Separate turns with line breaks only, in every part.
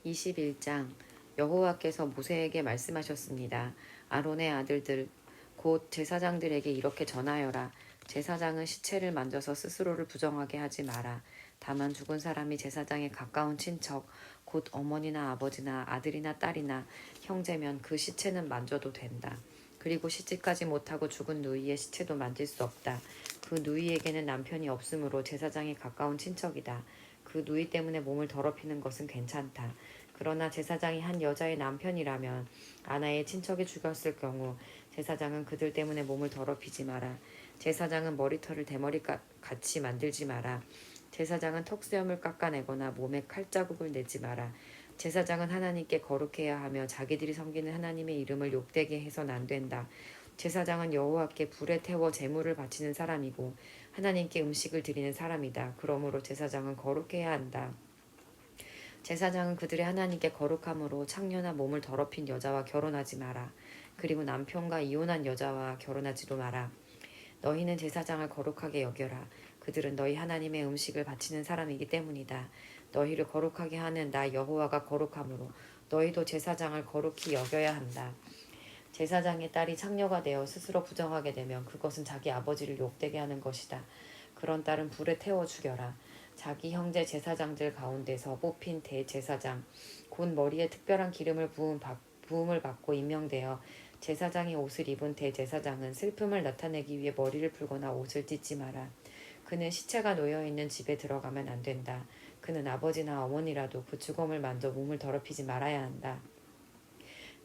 21장 여호와께서 모세에게 말씀하셨습니다. 아론의 아들들 곧 제사장들에게 이렇게 전하여라. 제사장은 시체를 만져서 스스로를 부정하게 하지 마라. 다만 죽은 사람이 제사장에 가까운 친척 곧 어머니나 아버지나 아들이나 딸이나 형제면 그 시체는 만져도 된다. 그리고 시집가지 못하고 죽은 누이의 시체도 만질 수 없다. 그 누이에게는 남편이 없으므로 제사장에 가까운 친척이다. 그 누이 때문에 몸을 더럽히는 것은 괜찮다. 그러나 제사장이 한 여자의 남편이라면 아나의 친척이 죽었을 경우 제사장은 그들 때문에 몸을 더럽히지 마라. 제사장은 머리털을 대머리같이 만들지 마라. 제사장은 턱수염을 깎아내거나 몸에 칼자국을 내지 마라. 제사장은 하나님께 거룩해야 하며 자기들이 섬기는 하나님의 이름을 욕되게 해서는 안 된다. 제사장은 여호와께 불에 태워 제물을 바치는 사람이고 하나님께 음식을 드리는 사람이다. 그러므로 제사장은 거룩해야 한다. 제사장은 그들의 하나님께 거룩함으로 창녀나 몸을 더럽힌 여자와 결혼하지 마라. 그리고 남편과 이혼한 여자와 결혼하지도 마라. 너희는 제사장을 거룩하게 여겨라. 그들은 너희 하나님의 음식을 바치는 사람이기 때문이다. 너희를 거룩하게 하는 나 여호와가 거룩함으로 너희도 제사장을 거룩히 여겨야 한다. 제사장의 딸이 창녀가 되어 스스로 부정하게 되면 그것은 자기 아버지를 욕되게 하는 것이다. 그런 딸은 불에 태워 죽여라. 자기 형제 제사장들 가운데서 뽑힌 대제사장 곧 머리에 특별한 기름을 부음을 받고 임명되어 제사장이 옷을 입은 대제사장은 슬픔을 나타내기 위해 머리를 풀거나 옷을 찢지 마라. 그는 시체가 놓여있는 집에 들어가면 안 된다. 그는 아버지나 어머니라도 그 죽음을 만져 몸을 더럽히지 말아야 한다.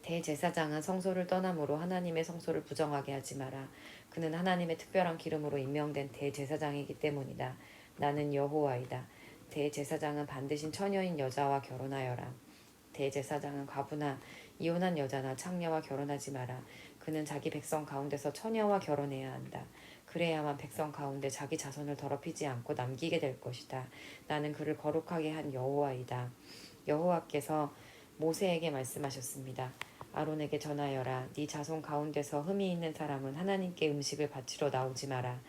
대제사장은 성소를 떠남으로 하나님의 성소를 부정하게 하지 마라. 그는 하나님의 특별한 기름으로 임명된 대제사장이기 때문이다. 나는 여호와이다. 대제사장은 반드시 처녀인 여자와 결혼하여라. 대제사장은 과부나 이혼한 여자나 창녀와 결혼하지 마라. 그는 자기 백성 가운데서 처녀와 결혼해야 한다. 그래야만 백성 가운데 자기 자손을 더럽히지 않고 남기게 될 것이다. 나는 그를 거룩하게 한 여호와이다. 여호와께서 모세에게 말씀하셨습니다. 아론에게 전하여라. 네 자손 가운데서 흠이 있는 사람은 하나님께 음식을 바치러 나오지 마라.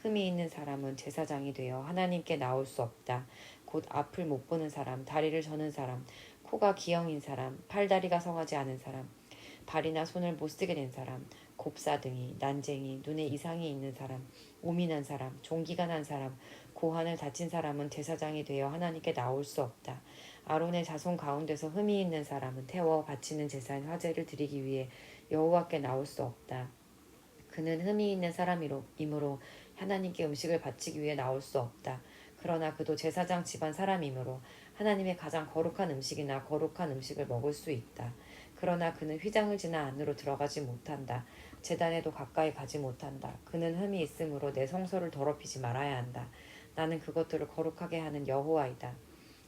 흠이 있는 사람은 제사장이 되어 하나님께 나올 수 없다. 곧 앞을 못 보는 사람, 다리를 저는 사람, 코가 기형인 사람, 팔다리가 성하지 않은 사람, 발이나 손을 못 쓰게 된 사람, 곱사등이, 난쟁이, 눈에 이상이 있는 사람, 오민한 사람, 종기가 난 사람, 고환을 다친 사람은 제사장이 되어 하나님께 나올 수 없다. 아론의 자손 가운데서 흠이 있는 사람은 태워 바치는 제사인 화제를 드리기 위해 여호와께 나올 수 없다. 그는 흠이 있는 사람이므로 하나님께 음식을 바치기 위해 나올 수 없다. 그러나 그도 제사장 집안 사람이므로 하나님의 가장 거룩한 음식이나 거룩한 음식을 먹을 수 있다. 그러나 그는 휘장을 지나 안으로 들어가지 못한다. 제단에도 가까이 가지 못한다. 그는 흠이 있으므로 내 성소를 더럽히지 말아야 한다. 나는 그것들을 거룩하게 하는 여호와이다.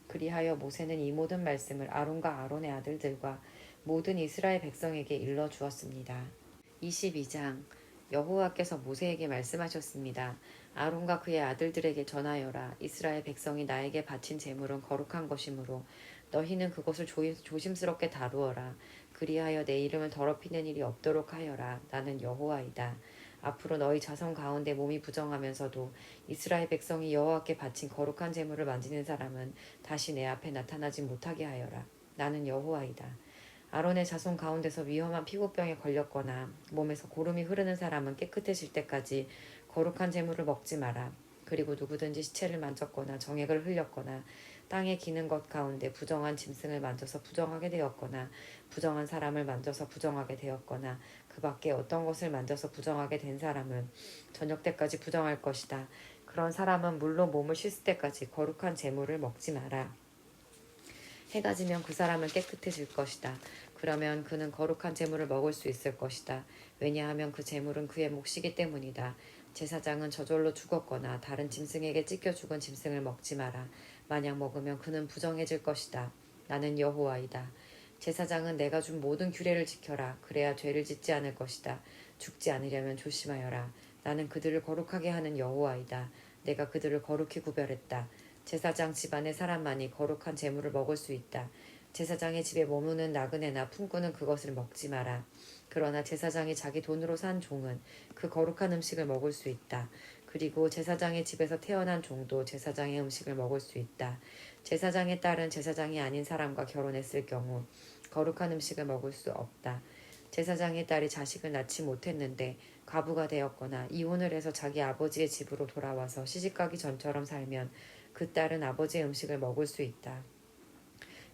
그리하여 모세는 이 모든 말씀을 아론과 아론의 아들들과 모든 이스라엘 백성에게 일러 주었습니다. 22장 여호와께서 모세에게 말씀하셨습니다. 아론과 그의 아들들에게 전하여라. 이스라엘 백성이 나에게 바친 제물은 거룩한 것이므로 너희는 그것을 조심스럽게 다루어라. 그리하여 내 이름을 더럽히는 일이 없도록 하여라. 나는 여호와이다. 앞으로 너희 자손 가운데 몸이 부정하면서도 이스라엘 백성이 여호와께 바친 거룩한 제물을 만지는 사람은 다시 내 앞에 나타나지 못하게 하여라. 나는 여호와이다. 아론의 자손 가운데서 위험한 피부병에 걸렸거나 몸에서 고름이 흐르는 사람은 깨끗해질 때까지 거룩한 제물을 먹지 마라. 그리고 누구든지 시체를 만졌거나 정액을 흘렸거나 땅에 기는 것 가운데 부정한 짐승을 만져서 부정하게 되었거나 부정한 사람을 만져서 부정하게 되었거나 그 밖에 어떤 것을 만져서 부정하게 된 사람은 저녁 때까지 부정할 것이다. 그런 사람은 물로 몸을 씻을 때까지 거룩한 제물을 먹지 마라. 해가 지면 그 사람은 깨끗해질 것이다. 그러면 그는 거룩한 제물을 먹을 수 있을 것이다. 왜냐하면 그 제물은 그의 몫이기 때문이다. 제사장은 저절로 죽었거나 다른 짐승에게 찢겨 죽은 짐승을 먹지 마라. 만약 먹으면 그는 부정해질 것이다. 나는 여호와이다. 제사장은 내가 준 모든 규례를 지켜라. 그래야 죄를 짓지 않을 것이다. 죽지 않으려면 조심하여라. 나는 그들을 거룩하게 하는 여호와이다. 내가 그들을 거룩히 구별했다. 제사장 집안의 사람만이 거룩한 제물을 먹을 수 있다. 제사장의 집에 머무는 나그네나 품꾼은 그것을 먹지 마라. 그러나 제사장이 자기 돈으로 산 종은 그 거룩한 음식을 먹을 수 있다. 그리고 제사장의 집에서 태어난 종도 제사장의 음식을 먹을 수 있다. 제사장의 딸은 제사장이 아닌 사람과 결혼했을 경우 거룩한 음식을 먹을 수 없다. 제사장의 딸이 자식을 낳지 못했는데 과부가 되었거나 이혼을 해서 자기 아버지의 집으로 돌아와서 시집가기 전처럼 살면 그 딸은 아버지의 음식을 먹을 수 있다.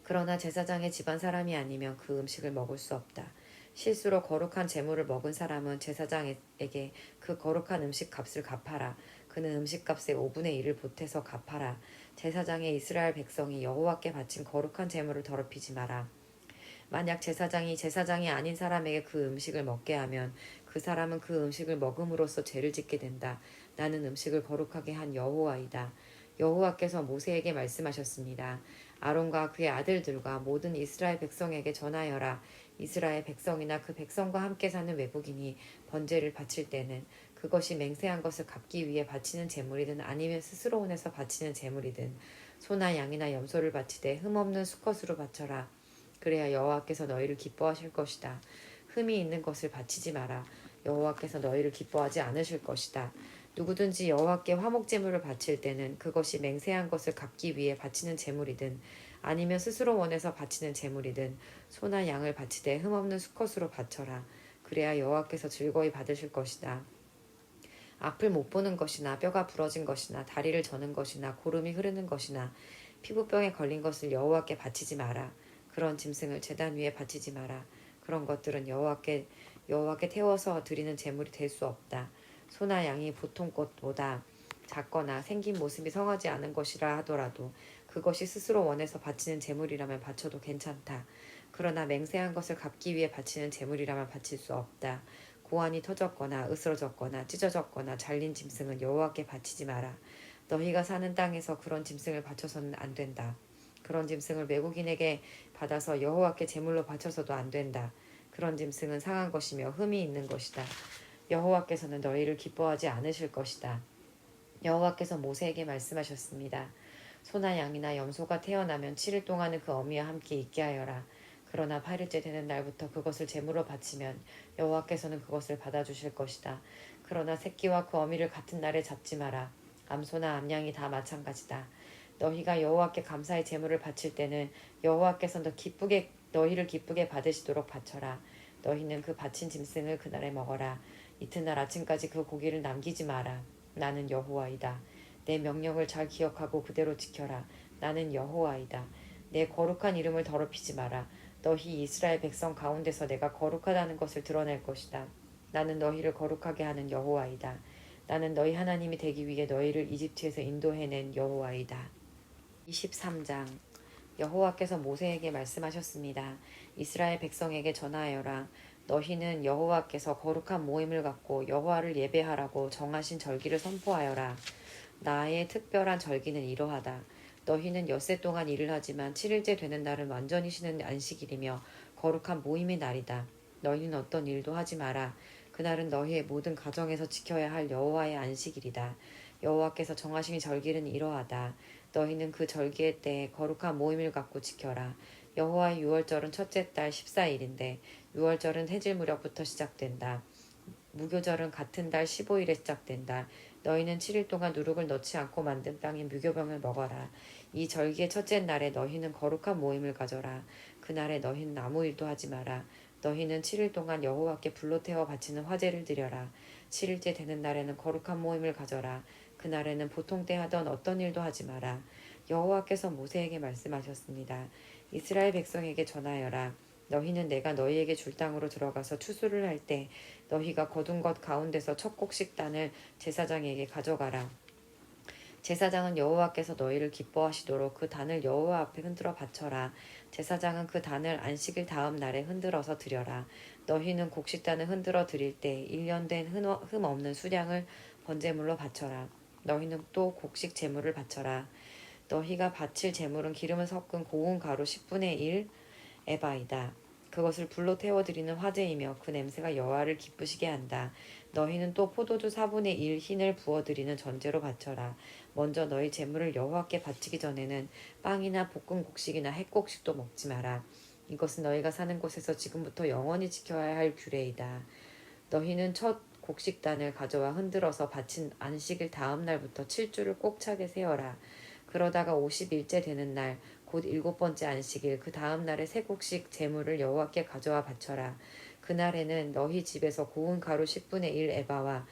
그러나 제사장의 집안 사람이 아니면 그 음식을 먹을 수 없다. 실수로 거룩한 재물을 먹은 사람은 제사장에게 그 거룩한 음식 값을 갚아라. 그는 음식 값의 5분의 1을 보태서 갚아라. 제사장의 이스라엘 백성이 여호와께 바친 거룩한 재물을 더럽히지 마라. 만약 제사장이 제사장이 아닌 사람에게 그 음식을 먹게 하면 그 사람은 그 음식을 먹음으로써 죄를 짓게 된다. 나는 음식을 거룩하게 한 여호와이다. 여호와께서 모세에게 말씀하셨습니다. 아론과 그의 아들들과 모든 이스라엘 백성에게 전하여라. 이스라엘 백성이나 그 백성과 함께 사는 외국인이 번제를 바칠 때는 그것이 맹세한 것을 갚기 위해 바치는 제물이든 아니면 스스로 원해서 바치는 제물이든 소나 양이나 염소를 바치되 흠없는 수컷으로 바쳐라. 그래야 여호와께서 너희를 기뻐하실 것이다. 흠이 있는 것을 바치지 마라. 여호와께서 너희를 기뻐하지 않으실 것이다. 누구든지 여호와께 화목 제물을 바칠 때는 그것이 맹세한 것을 갚기 위해 바치는 제물이든 아니면 스스로 원해서 바치는 제물이든 소나 양을 바치되 흠없는 수컷으로 바쳐라. 그래야 여호와께서 즐거이 받으실 것이다. 앞을 못 보는 것이나 뼈가 부러진 것이나 다리를 저는 것이나 고름이 흐르는 것이나 피부병에 걸린 것을 여호와께 바치지 마라. 그런 짐승을 제단 위에 바치지 마라. 그런 것들은 여호와께 태워서 드리는 제물이 될 수 없다. 소나 양이 보통 것보다 작거나 생긴 모습이 성하지 않은 것이라 하더라도 그것이 스스로 원해서 바치는 제물이라면 바쳐도 괜찮다. 그러나 맹세한 것을 갚기 위해 바치는 제물이라면 바칠 수 없다. 고환이 터졌거나 으스러졌거나 찢어졌거나 잘린 짐승은 여호와께 바치지 마라. 너희가 사는 땅에서 그런 짐승을 바쳐서는 안 된다. 그런 짐승을 외국인에게 받아서 여호와께 제물로 바쳐서도 안 된다. 그런 짐승은 상한 것이며 흠이 있는 것이다. 여호와께서는 너희를 기뻐하지 않으실 것이다. 여호와께서 모세에게 말씀하셨습니다. 소나 양이나 염소가 태어나면 7일 동안은 그 어미와 함께 있게 하여라. 그러나 8일째 되는 날부터 그것을 제물로 바치면 여호와께서는 그것을 받아주실 것이다. 그러나 새끼와 그 어미를 같은 날에 잡지 마라. 암소나 암양이 다 마찬가지다. 너희가 여호와께 감사의 제물을 바칠 때는 여호와께서 너희를 기쁘게 받으시도록 바쳐라. 너희는 그 바친 짐승을 그날에 먹어라. 이튿날 아침까지 그 고기를 남기지 마라. 나는 여호와이다. 내 명령을 잘 기억하고 그대로 지켜라. 나는 여호와이다. 내 거룩한 이름을 더럽히지 마라. 너희 이스라엘 백성 가운데서 내가 거룩하다는 것을 드러낼 것이다. 나는 너희를 거룩하게 하는 여호와이다. 나는 너희 하나님이 되기 위해 너희를 이집트에서 인도해낸 여호와이다. 23장 여호와께서 모세에게 말씀하셨습니다. 이스라엘 백성에게 전하여라. 너희는 여호와께서 거룩한 모임을 갖고 여호와를 예배하라고 정하신 절기를 선포하여라. 나의 특별한 절기는 이러하다. 너희는 엿새 동안 일을 하지만 7일째 되는 날은 완전히 쉬는 안식일이며 거룩한 모임의 날이다. 너희는 어떤 일도 하지 마라. 그날은 너희의 모든 가정에서 지켜야 할 여호와의 안식일이다. 여호와께서 정하신 절기는 이러하다. 너희는 그 절기의 때에 거룩한 모임을 갖고 지켜라. 여호와의 유월절은 첫째 달 14일인데 유월절은 해질 무렵부터 시작된다. 무교절은 같은 달 15일에 시작된다. 너희는 7일 동안 누룩을 넣지 않고 만든 빵인 무교병을 먹어라. 이 절기의 첫째 날에 너희는 거룩한 모임을 가져라. 그날에 너희는 아무 일도 하지 마라. 너희는 7일 동안 여호와께 불로 태워 바치는 화제를 드려라. 7일째 되는 날에는 거룩한 모임을 가져라. 그날에는 보통 때 하던 어떤 일도 하지 마라. 여호와께서 모세에게 말씀하셨습니다. 이스라엘 백성에게 전하여라. 너희는 내가 너희에게 줄 땅으로 들어가서 추수를 할 때 너희가 거둔 것 가운데서 첫 곡식단을 제사장에게 가져가라. 제사장은 여호와께서 너희를 기뻐하시도록 그 단을 여호와 앞에 흔들어 바쳐라. 제사장은 그 단을 안식일 다음 날에 흔들어서 드려라. 너희는 곡식단을 흔들어 드릴 때 1년 된 흠 없는 수량을 번제물로 바쳐라. 너희는 또 곡식 제물을 바쳐라. 너희가 바칠 제물은 기름을 섞은 고운 가루 10분의 1 에바이다. 그것을 불로 태워드리는 화제이며 그 냄새가 여호와를 기쁘시게 한다. 너희는 또 포도주 4분의 1 흰을 부어드리는 전제로 바쳐라. 먼저 너희 제물을 여호와께 바치기 전에는 빵이나 볶은 곡식이나 햇곡식도 먹지 마라. 이것은 너희가 사는 곳에서 지금부터 영원히 지켜야 할 규례이다. 너희는 첫 곡식단을 가져와 흔들어서 바친 안식일 다음 날부터 7주를 꼭 차게 세어라. 그러다가 50일째 되는 날 곧 7번째 안식일 그 다음 날에 새 곡식 제물을 여호와께 가져와 바쳐라. 그날에는 너희 집에서 고운 가루 10분의 1 에바와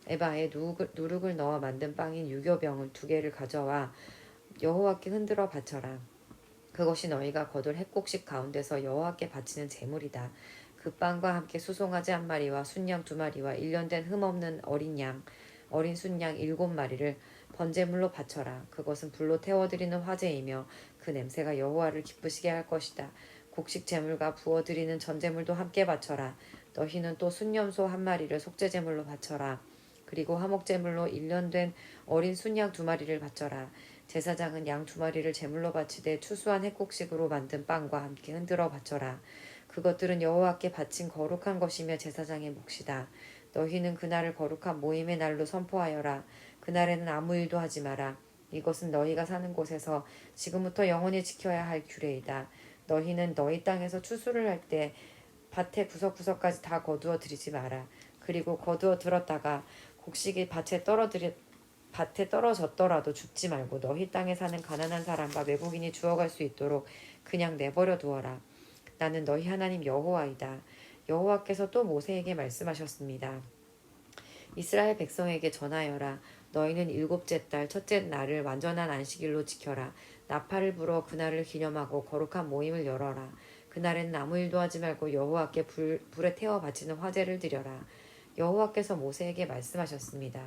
에바에 누룩을 넣어 만든 빵인 유교병을 2개를 가져와 여호와께 흔들어 바쳐라. 그것이 너희가 거둘 햇곡식 가운데서 여호와께 바치는 제물이다. 그 빵과 함께 수송아지 1마리와 순양 2마리와 1년 된 흠없는 어린 순양 7마리를 번제물로 바쳐라. 그것은 불로 태워드리는 화제이며 그 냄새가 여호와를 기쁘시게 할 것이다. 곡식 제물과 부어드리는 전제물도 함께 바쳐라. 너희는 또 순염소 1마리를 속죄제물로 바쳐라. 그리고 화목제물로 1년 된 어린 순양 2마리를 바쳐라. 제사장은 양 2마리를 제물로 바치되 추수한 햇곡식으로 만든 빵과 함께 흔들어 바쳐라. 그것들은 여호와께 바친 거룩한 것이며 제사장의 몫이다. 너희는 그날을 거룩한 모임의 날로 선포하여라. 그날에는 아무 일도 하지 마라. 이것은 너희가 사는 곳에서 지금부터 영원히 지켜야 할 규례이다. 너희는 너희 땅에서 추수를 할 때 밭의 구석구석까지 다 거두어 들이지 마라. 그리고 거두어 들었다가 곡식이 밭에 떨어졌더라도 줍지 말고 너희 땅에 사는 가난한 사람과 외국인이 주워갈 수 있도록 그냥 내버려 두어라. 나는 너희 하나님 여호와이다. 여호와께서 또 모세에게 말씀하셨습니다. 이스라엘 백성에게 전하여라. 너희는 7째 달 첫째 날을 완전한 안식일로 지켜라. 나팔을 불어 그날을 기념하고 거룩한 모임을 열어라. 그날에는 아무 일도 하지 말고 여호와께 불에 태워 바치는 화제를 드려라. 여호와께서 모세에게 말씀하셨습니다.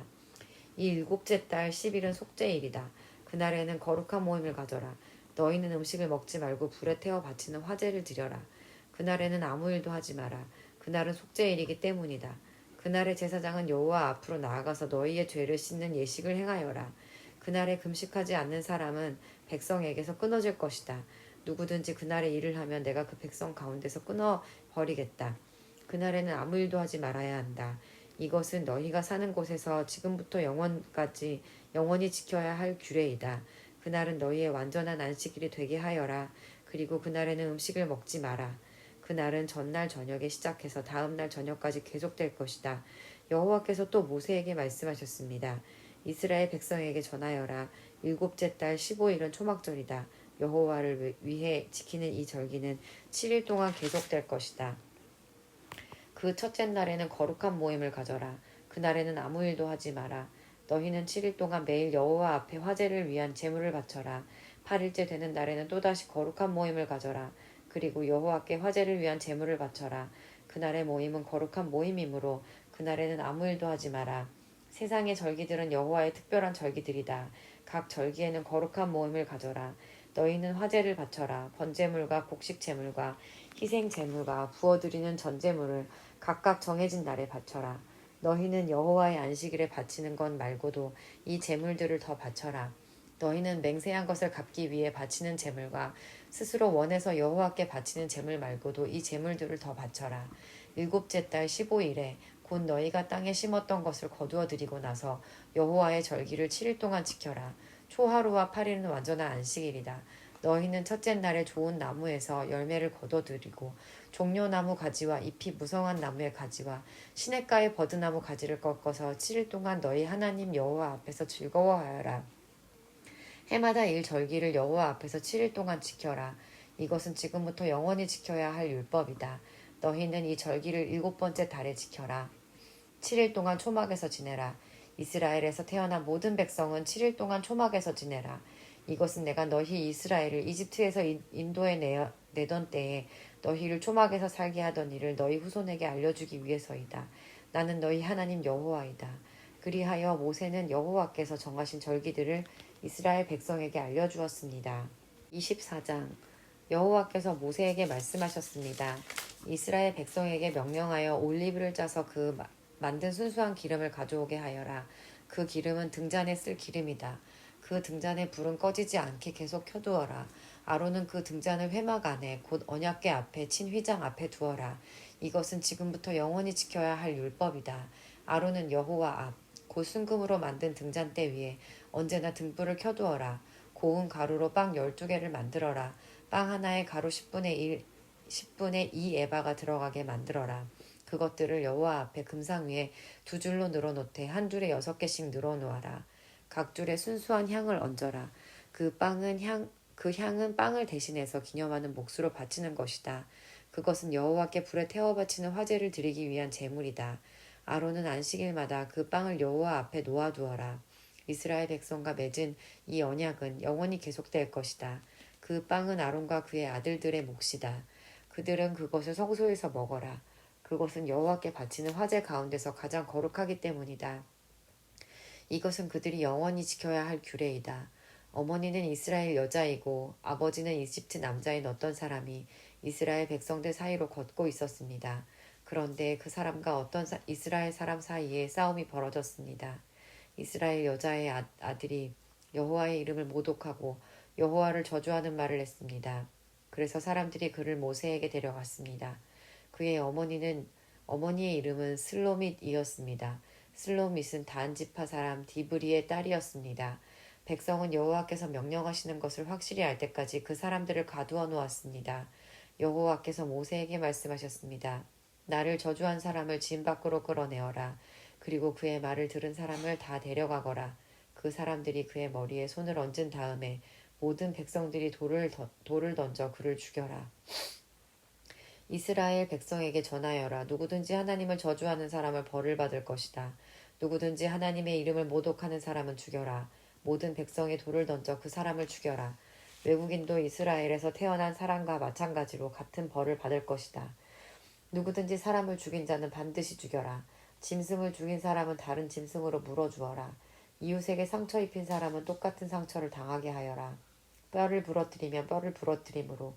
이 7째 달 10일은 속죄일이다. 그날에는 거룩한 모임을 가져라. 너희는 음식을 먹지 말고 불에 태워 바치는 화제를 드려라. 그날에는 아무 일도 하지 마라. 그날은 속죄일이기 때문이다. 그날의 제사장은 여호와 앞으로 나아가서 너희의 죄를 씻는 예식을 행하여라. 그날에 금식하지 않는 사람은 백성에게서 끊어질 것이다. 누구든지 그날에 일을 하면 내가 그 백성 가운데서 끊어버리겠다. 그날에는 아무 일도 하지 말아야 한다. 이것은 너희가 사는 곳에서 지금부터 영원까지 영원히 지켜야 할 규례이다. 그날은 너희의 완전한 안식일이 되게 하여라. 그리고 그날에는 음식을 먹지 마라. 그날은 전날 저녁에 시작해서 다음 날 저녁까지 계속될 것이다. 여호와께서 또 모세에게 말씀하셨습니다. 이스라엘 백성에게 전하여라. 7째 달 15일은 초막절이다. 여호와를 위해 지키는 이 절기는 7일 동안 계속될 것이다. 그 첫째 날에는 거룩한 모임을 가져라. 그날에는 아무 일도 하지 마라. 너희는 7일 동안 매일 여호와 앞에 화제를 위한 제물을 바쳐라. 8일째 되는 날에는 또다시 거룩한 모임을 가져라. 그리고 여호와께 화제를 위한 제물을 바쳐라. 그날의 모임은 거룩한 모임이므로 그날에는 아무 일도 하지 마라. 세상의 절기들은 여호와의 특별한 절기들이다. 각 절기에는 거룩한 모임을 가져라. 너희는 화제를 바쳐라. 번제물과 곡식제물과 희생제물과 부어드리는 전제물을 각각 정해진 날에 바쳐라. 너희는 여호와의 안식일에 바치는 것 말고도 이 제물들을 더 바쳐라. 너희는 맹세한 것을 갚기 위해 바치는 제물과 스스로 원해서 여호와께 바치는 제물 말고도 이 제물들을 더 바쳐라. 7째 달 15일에 곧 너희가 땅에 심었던 것을 거두어 들이고 나서 여호와의 절기를 7일 동안 지켜라. 초하루와 8일은 완전한 안식일이다. 너희는 첫째 날에 좋은 나무에서 열매를 거둬들이고 종려나무 가지와 잎이 무성한 나무의 가지와 시냇가의 버드나무 가지를 꺾어서 7일 동안 너희 하나님 여호와 앞에서 즐거워하여라. 해마다 일 절기를 여호와 앞에서 7일 동안 지켜라. 이것은 지금부터 영원히 지켜야 할 율법이다. 너희는 이 절기를 7번째 달에 지켜라. 7일 동안 초막에서 지내라. 이스라엘에서 태어난 모든 백성은 7일 동안 초막에서 지내라. 이것은 내가 너희 이스라엘을 이집트에서 인도에 내던 때에 너희를 초막에서 살게 하던 일을 너희 후손에게 알려주기 위해서이다. 나는 너희 하나님 여호와이다. 그리하여 모세는 여호와께서 정하신 절기들을 이스라엘 백성에게 알려주었습니다. 24장 여호와께서 모세에게 말씀하셨습니다. 이스라엘 백성에게 명령하여 올리브를 짜서 그 만든 순수한 기름을 가져오게 하여라. 그 기름은 등잔에 쓸 기름이다. 그 등잔의 불은 꺼지지 않게 계속 켜두어라. 아론은 그 등잔을 회막 안에 곧 언약궤 앞에 친 휘장 앞에 두어라. 이것은 지금부터 영원히 지켜야 할 율법이다. 아론은 여호와 앞 곧 순금으로 만든 등잔대 위에 언제나 등불을 켜두어라. 고운 가루로 빵 12개를 만들어라. 빵 하나에 가루 10분의 2 에바가 들어가게 만들어라. 그것들을 여호와 앞에 금상 위에 두 줄로 늘어놓되 한 줄에 6개씩 늘어놓아라. 각 줄에 순수한 향을 얹어라. 그 향은 빵을 대신해서 기념하는 몫으로 바치는 것이다. 그것은 여호와께 불에 태워 바치는 화제를 드리기 위한 제물이다. 아론은 안식일마다 그 빵을 여호와 앞에 놓아두어라. 이스라엘 백성과 맺은 이 언약은 영원히 계속될 것이다. 그 빵은 아론과 그의 아들들의 몫이다. 그들은 그것을 성소에서 먹어라. 그것은 여호와께 바치는 화제 가운데서 가장 거룩하기 때문이다. 이것은 그들이 영원히 지켜야 할 규례이다. 어머니는 이스라엘 여자이고 아버지는 이집트 남자인 어떤 사람이 이스라엘 백성들 사이로 걷고 있었습니다. 그런데 그 사람과 어떤 이스라엘 사람 사이에 싸움이 벌어졌습니다. 이스라엘 여자의 아들이 여호와의 이름을 모독하고 여호와를 저주하는 말을 했습니다. 그래서 사람들이 그를 모세에게 데려갔습니다. 그의 어머니의 이름은 슬로밋이었습니다. 슬로밋은 단 지파 사람 디브리의 딸이었습니다. 백성은 여호와께서 명령하시는 것을 확실히 알 때까지 그 사람들을 가두어 놓았습니다. 여호와께서 모세에게 말씀하셨습니다. 나를 저주한 사람을 진 밖으로 끌어내어라. 그리고 그의 말을 들은 사람을 다 데려가거라. 그 사람들이 그의 머리에 손을 얹은 다음에 모든 백성들이 돌을 던져 그를 죽여라. 이스라엘 백성에게 전하여라. 누구든지 하나님을 저주하는 사람을 벌을 받을 것이다. 누구든지 하나님의 이름을 모독하는 사람은 죽여라. 모든 백성이 돌을 던져 그 사람을 죽여라. 외국인도 이스라엘에서 태어난 사람과 마찬가지로 같은 벌을 받을 것이다. 누구든지 사람을 죽인 자는 반드시 죽여라. 짐승을 죽인 사람은 다른 짐승으로 물어주어라. 이웃에게 상처 입힌 사람은 똑같은 상처를 당하게 하여라. 뼈를 부러뜨리면 뼈를 부러뜨림으로,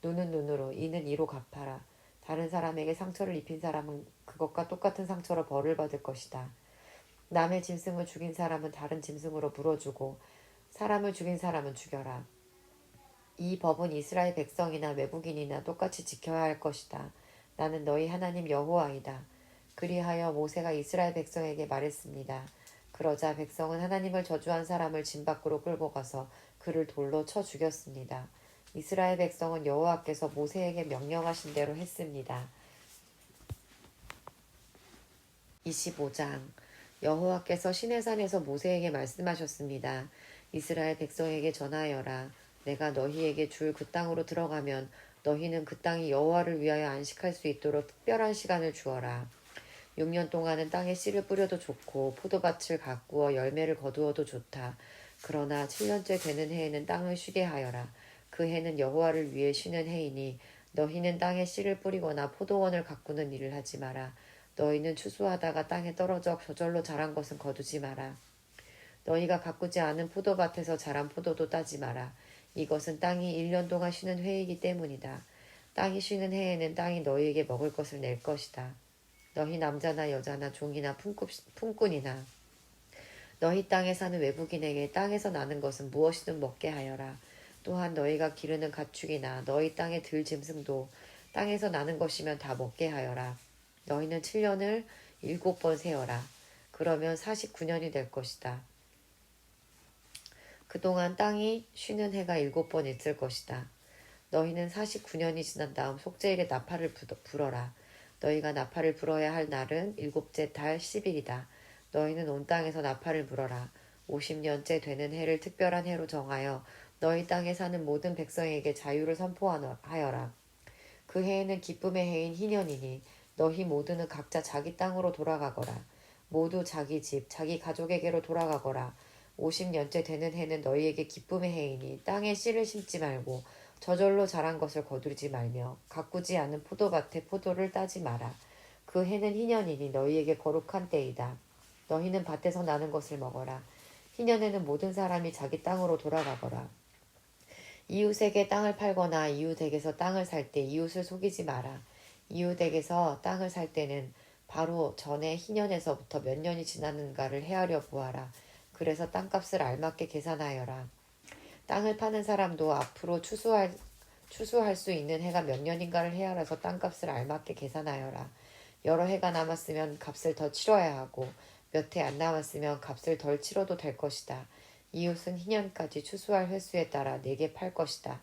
눈은 눈으로, 이는 이로 갚아라. 다른 사람에게 상처를 입힌 사람은 그것과 똑같은 상처로 벌을 받을 것이다. 남의 짐승을 죽인 사람은 다른 짐승으로 물어주고 사람을 죽인 사람은 죽여라. 이 법은 이스라엘 백성이나 외국인이나 똑같이 지켜야 할 것이다. 나는 너희 하나님 여호와이다. 그리하여 모세가 이스라엘 백성에게 말했습니다. 그러자 백성은 하나님을 저주한 사람을 진 밖으로 끌고 가서 그를 돌로 쳐 죽였습니다. 이스라엘 백성은 여호와께서 모세에게 명령하신 대로 했습니다. 25장 여호와께서 시내산에서 모세에게 말씀하셨습니다. 이스라엘 백성에게 전하여라. 내가 너희에게 줄 그 땅으로 들어가면 너희는 그 땅이 여호와를 위하여 안식할 수 있도록 특별한 시간을 주어라. 6년 동안은 땅에 씨를 뿌려도 좋고 포도밭을 가꾸어 열매를 거두어도 좋다. 그러나 7년째 되는 해에는 땅을 쉬게 하여라. 그 해는 여호와를 위해 쉬는 해이니 너희는 땅에 씨를 뿌리거나 포도원을 가꾸는 일을 하지 마라. 너희는 추수하다가 땅에 떨어져 저절로 자란 것은 거두지 마라. 너희가 가꾸지 않은 포도밭에서 자란 포도도 따지 마라. 이것은 땅이 1년 동안 쉬는 해이기 때문이다. 땅이 쉬는 해에는 땅이 너희에게 먹을 것을 낼 것이다. 너희 남자나 여자나 종이나 품꾼이나 너희 땅에 사는 외국인에게 땅에서 나는 것은 무엇이든 먹게 하여라. 또한 너희가 기르는 가축이나 너희 땅의 들짐승도 땅에서 나는 것이면 다 먹게 하여라. 너희는 7년을 7번 세어라. 그러면 49년이 될 것이다. 그동안 땅이 쉬는 해가 7번 있을 것이다. 너희는 49년이 지난 다음 속죄일에 나팔을 불어라. 너희가 나팔을 불어야 할 날은 7째 달 10일이다. 너희는 온 땅에서 나팔을 불어라. 50년째 되는 해를 특별한 해로 정하여 너희 땅에 사는 모든 백성에게 자유를 선포하여라. 그 해에는 기쁨의 해인 희년이니 너희 모두는 각자 자기 땅으로 돌아가거라. 모두 자기 집, 자기 가족에게로 돌아가거라. 50년째 되는 해는 너희에게 기쁨의 해이니 땅에 씨를 심지 말고 저절로 자란 것을 거두지 말며 가꾸지 않은 포도밭에 포도를 따지 마라. 그 해는 희년이니 너희에게 거룩한 때이다. 너희는 밭에서 나는 것을 먹어라. 희년에는 모든 사람이 자기 땅으로 돌아가거라. 이웃에게 땅을 팔거나 이웃에게서 땅을 살 때 이웃을 속이지 마라. 이웃에게서 땅을 살 때는 바로 전에 희년에서부터 몇 년이 지났는가를 헤아려 보아라. 그래서 땅값을 알맞게 계산하여라. 땅을 파는 사람도 앞으로 추수할 수 있는 해가 몇 년인가를 헤아려서 땅값을 알맞게 계산하여라. 여러 해가 남았으면 값을 더 치러야 하고 몇 해 안 남았으면 값을 덜 치러도 될 것이다. 이웃은 희년까지 추수할 횟수에 따라 내게 팔 것이다.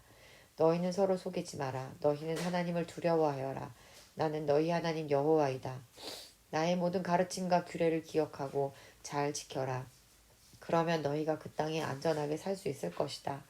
너희는 서로 속이지 마라. 너희는 하나님을 두려워하여라. 나는 너희 하나님 여호와이다. 나의 모든 가르침과 규례를 기억하고 잘 지켜라. 그러면 너희가 그 땅에 안전하게 살 수 있을 것이다.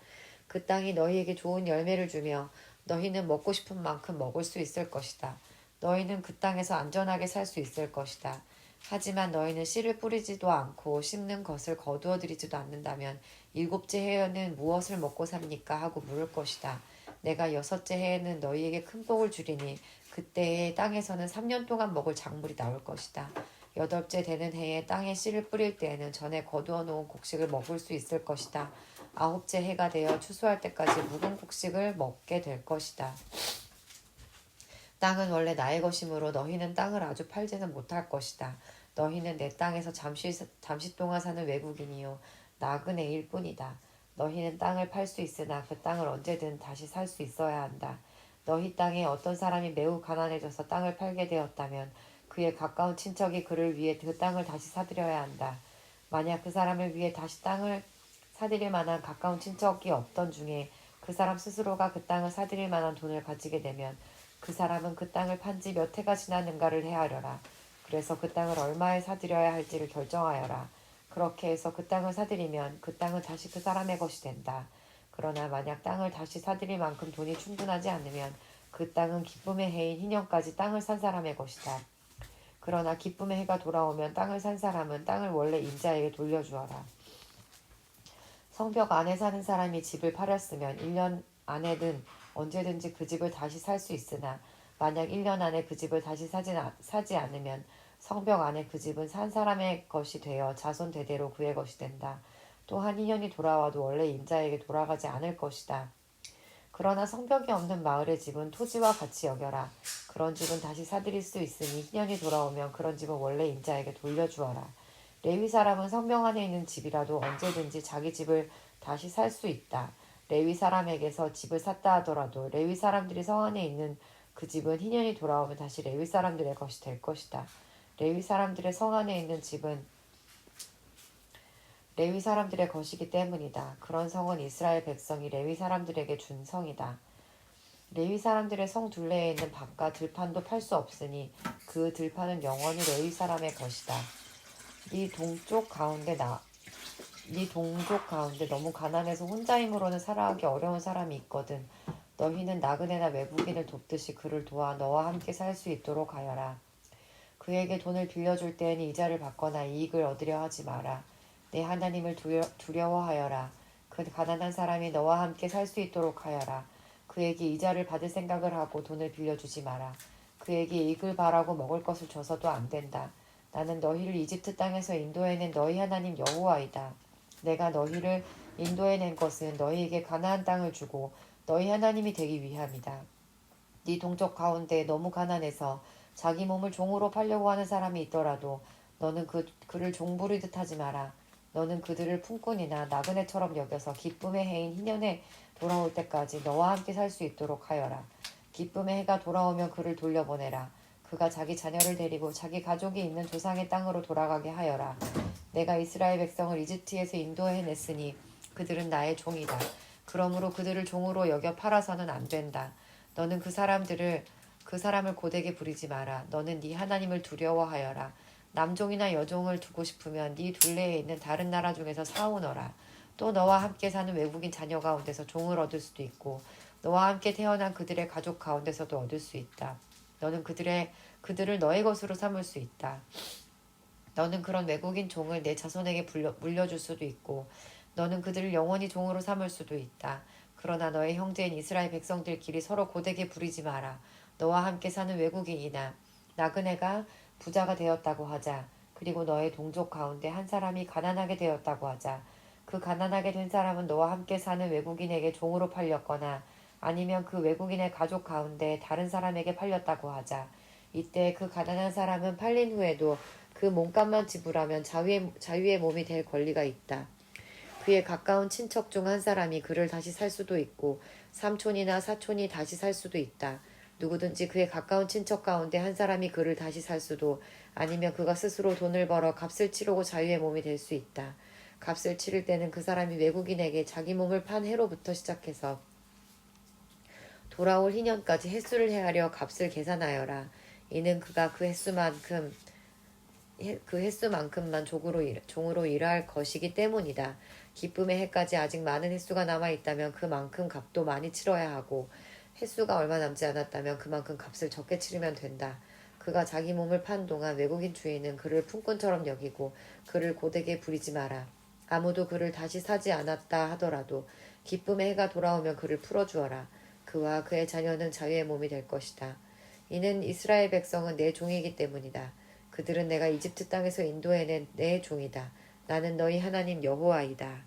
그 땅이 너희에게 좋은 열매를 주며 너희는 먹고 싶은 만큼 먹을 수 있을 것이다. 너희는 그 땅에서 안전하게 살 수 있을 것이다. 하지만 너희는 씨를 뿌리지도 않고 심는 것을 거두어들이지도 않는다면 일곱째 해에는 무엇을 먹고 삽니까? 하고 물을 것이다. 내가 여섯째 해에는 너희에게 큰 복을 주리니 그때에 땅에서는 3년 동안 먹을 작물이 나올 것이다. 여덟째 되는 해에 땅에 씨를 뿌릴 때에는 전에 거두어 놓은 곡식을 먹을 수 있을 것이다. 아홉째 해가 되어 추수할 때까지 묵은 곡식을 먹게 될 것이다. 땅은 원래 나의 것이므로 너희는 땅을 아주 팔지는 못할 것이다. 너희는 내 땅에서 잠시 동안 사는 외국인이요 나그네일 뿐이다. 너희는 땅을 팔 수 있으나 그 땅을 언제든 다시 살 수 있어야 한다. 너희 땅에 어떤 사람이 매우 가난해져서 땅을 팔게 되었다면 그의 가까운 친척이 그를 위해 그 땅을 다시 사들여야 한다. 만약 그 사람을 위해 다시 땅을 사들일 만한 가까운 친척이 없던 중에 그 사람 스스로가 그 땅을 사들일 만한 돈을 가지게 되면 그 사람은 그 땅을 판지 몇 해가 지났는가를 헤아려라. 그래서 그 땅을 얼마에 사들여야 할지를 결정하여라. 그렇게 해서 그 땅을 사들이면 그 땅은 다시 그 사람의 것이 된다. 그러나 만약 땅을 다시 사들일 만큼 돈이 충분하지 않으면 그 땅은 기쁨의 해인 희년까지 땅을 산 사람의 것이다. 그러나 기쁨의 해가 돌아오면 땅을 산 사람은 땅을 원래 임자에게 돌려주어라. 성벽 안에 사는 사람이 집을 팔았으면 1년 안에든 언제든지 그 집을 다시 살 수 있으나 만약 1년 안에 그 집을 다시 사지 않으면 성벽 안에 그 집은 산 사람의 것이 되어 자손 대대로 그의 것이 된다. 또한 2년이 돌아와도 원래 임자에게 돌아가지 않을 것이다. 그러나 성벽이 없는 마을의 집은 토지와 같이 여겨라. 그런 집은 다시 사들일 수 있으니 2년이 돌아오면 그런 집은 원래 임자에게 돌려주어라. 레위 사람은 성벽 안에 있는 집이라도 언제든지 자기 집을 다시 살 수 있다. 레위 사람에게서 집을 샀다 하더라도 레위 사람들이 성 안에 있는 그 집은 희년이 돌아오면 다시 레위 사람들의 것이 될 것이다. 레위 사람들의 성 안에 있는 집은 레위 사람들의 것이기 때문이다. 그런 성은 이스라엘 백성이 레위 사람들에게 준 성이다. 레위 사람들의 성 둘레에 있는 밭과 들판도 팔 수 없으니 그 들판은 영원히 레위 사람의 것이다. 네 동족 가운데 너무 가난해서 혼자 힘으로는 살아가기 어려운 사람이 있거든. 너희는 나그네나 외국인을 돕듯이 그를 도와 너와 함께 살 수 있도록 하여라. 그에게 돈을 빌려줄 때에는 이자를 받거나 이익을 얻으려 하지 마라. 내 하나님을 두려워하여라. 그 가난한 사람이 너와 함께 살 수 있도록 하여라. 그에게 이자를 받을 생각을 하고 돈을 빌려주지 마라. 그에게 이익을 바라고 먹을 것을 줘서도 안 된다. 나는 너희를 이집트 땅에서 인도해낸 너희 하나님 여호와이다. 내가 너희를 인도해낸 것은 너희에게 가나안 땅을 주고 너희 하나님이 되기 위함이다. 네 동족 가운데 너무 가난해서 자기 몸을 종으로 팔려고 하는 사람이 있더라도 너는 그를 종부리듯 하지 마라. 너는 그들을 품꾼이나 나그네처럼 여겨서 기쁨의 해인 희년에 돌아올 때까지 너와 함께 살 수 있도록 하여라. 기쁨의 해가 돌아오면 그를 돌려보내라. 그가 자기 자녀를 데리고 자기 가족이 있는 조상의 땅으로 돌아가게 하여라. 내가 이스라엘 백성을 이집트에서 인도해냈으니 그들은 나의 종이다. 그러므로 그들을 종으로 여겨 팔아서는 안 된다. 너는 그 사람을 고되게 부리지 마라. 너는 네 하나님을 두려워하여라. 남종이나 여종을 두고 싶으면 네 둘레에 있는 다른 나라 중에서 사오너라. 또 너와 함께 사는 외국인 자녀 가운데서 종을 얻을 수도 있고 너와 함께 태어난 그들의 가족 가운데서도 얻을 수 있다. 너는 그들을 너의 것으로 삼을 수 있다. 너는 그런 외국인 종을 내 자손에게 물려줄 수도 있고 너는 그들을 영원히 종으로 삼을 수도 있다. 그러나 너의 형제인 이스라엘 백성들끼리 서로 고되게 부리지 마라. 너와 함께 사는 외국인이나 나그네가 부자가 되었다고 하자. 그리고 너의 동족 가운데 한 사람이 가난하게 되었다고 하자. 그 가난하게 된 사람은 너와 함께 사는 외국인에게 종으로 팔렸거나 아니면 그 외국인의 가족 가운데 다른 사람에게 팔렸다고 하자. 이때 그 가난한 사람은 팔린 후에도 그 몸값만 지불하면 자유의 몸이 될 권리가 있다. 그의 가까운 친척 중 한 사람이 그를 다시 살 수도 있고 삼촌이나 사촌이 다시 살 수도 있다. 누구든지 그의 가까운 친척 가운데 한 사람이 그를 다시 살 수도 아니면 그가 스스로 돈을 벌어 값을 치르고 자유의 몸이 될 수 있다. 값을 치를 때는 그 사람이 외국인에게 자기 몸을 판 해로부터 시작해서 돌아올 희년까지 횟수를 헤아려 값을 계산하여라. 이는 그가 그 횟수만큼만 종으로 일할 것이기 때문이다. 기쁨의 해까지 아직 많은 횟수가 남아있다면 그만큼 값도 많이 치러야 하고 횟수가 얼마 남지 않았다면 그만큼 값을 적게 치르면 된다. 그가 자기 몸을 판 동안 외국인 주인은 그를 품꾼처럼 여기고 그를 고되게 부리지 마라. 아무도 그를 다시 사지 않았다 하더라도 기쁨의 해가 돌아오면 그를 풀어주어라. 그와 그의 자녀는 자유의 몸이 될 것이다. 이는 이스라엘 백성은 내 종이기 때문이다. 그들은 내가 이집트 땅에서 인도해낸 내 종이다. 나는 너희 하나님 여호와이다.